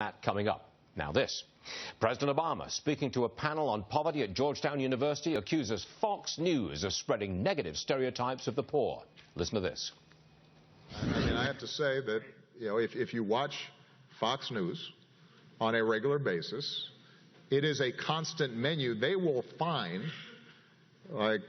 That coming up. Now this. President Obama, speaking to a panel on poverty at Georgetown University, accuses Fox News of spreading negative stereotypes of the poor. Listen to this. I have to say that, if you watch Fox News on a regular basis, it is a constant menu. They will find, like,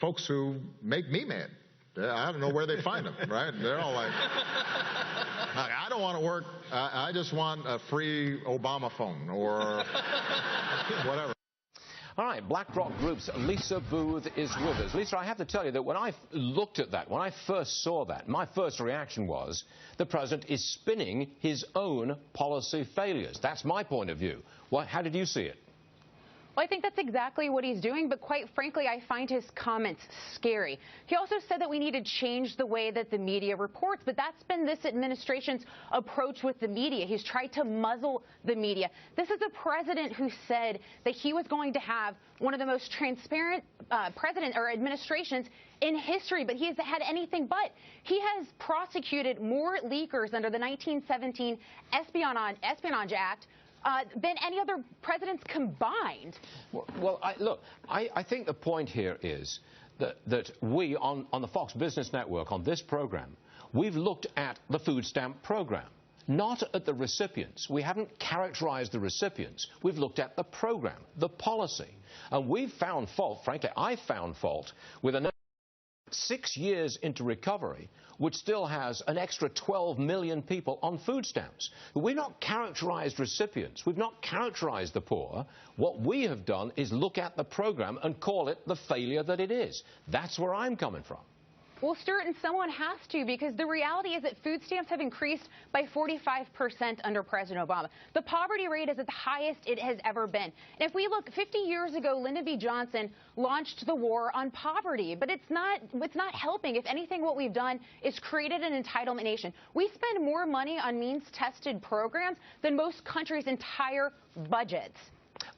folks who make me mad. I don't know where they find them, right? They're all like, I don't want to work. I just want a free Obama phone or whatever. All right, BlackRock Group's Lisa Booth is with us. Lisa, I have to tell you that when I looked at that, when I first saw that, my first reaction was the president is spinning his own policy failures. That's my point of view. How did you see it? Well, I think that's exactly what he's doing, but quite frankly, I find his comments scary. He also said that we need to change the way that the media reports, but that's been this administration's approach with the media. He's tried to muzzle the media. This is a president who said that he was going to have one of the most transparent administrations in history, but he has had anything but. He has prosecuted more leakers under the 1917 Espionage Act than any other presidents combined. Well, I think the point here is that we, on the Fox Business Network, on this program, we've looked at the food stamp program, not at the recipients. We haven't characterized the recipients. We've looked at the program, the policy. And we've found fault, frankly, I found fault with a 6 years into recovery, which still has an extra 12 million people on food stamps. We've not characterized recipients. We've not characterized the poor. What we have done is look at the program and call it the failure that it is. That's where I'm coming from. Well, Stuart, and someone has to, because the reality is that food stamps have increased by 45% under President Obama. The poverty rate is at the highest it has ever been. And if we look, 50 years ago, Lyndon B. Johnson launched the war on poverty, but it's not helping. If anything, what we've done is created an entitlement nation. We spend more money on means-tested programs than most countries' entire budgets.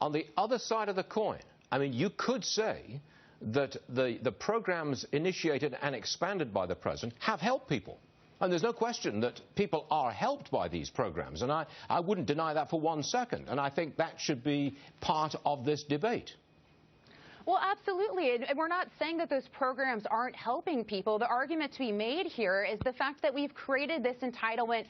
On the other side of the coin, I mean, you could say that the programs initiated and expanded by the president have helped people. And there's no question that people are helped by these programs. And I wouldn't deny that for 1 second. And I think that should be part of this debate. Well, absolutely. And we're not saying that those programs aren't helping people. The argument to be made here is the fact that we've created this entitlement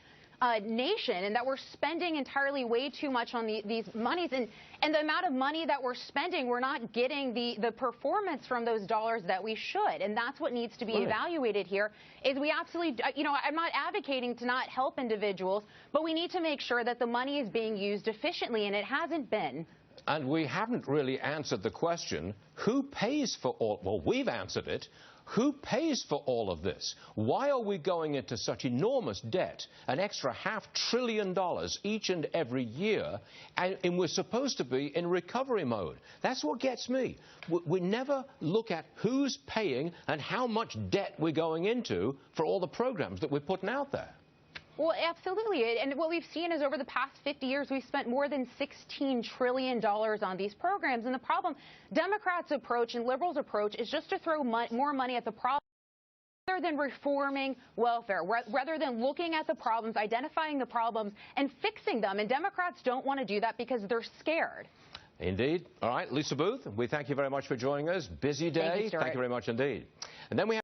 nation, and that we're spending entirely way too much on these monies, and the amount of money that we're spending, we're not getting the performance from those dollars that we should, and that's what needs to be evaluated here. Is we absolutely, I'm not advocating to not help individuals, but we need to make sure that the money is being used efficiently, and it hasn't been. And we haven't really answered the question, who pays for all? Well, we've answered it. Who pays for all of this? Why are we going into such enormous debt, an extra $500 billion each and every year, and we're supposed to be in recovery mode? That's what gets me. We never look at who's paying and how much debt we're going into for all the programs that we're putting out there. Well, absolutely. And what we've seen is over the past 50 years, we've spent more than $16 trillion on these programs. And the problem, Democrats' approach and liberals' approach is just to throw more money at the problem rather than reforming welfare, rather than looking at the problems, identifying the problems, and fixing them. And Democrats don't want to do that because they're scared. Indeed. All right, Lisa Booth, we thank you very much for joining us. Busy day. Thank you, Stuart. Thank you very much indeed. And then we have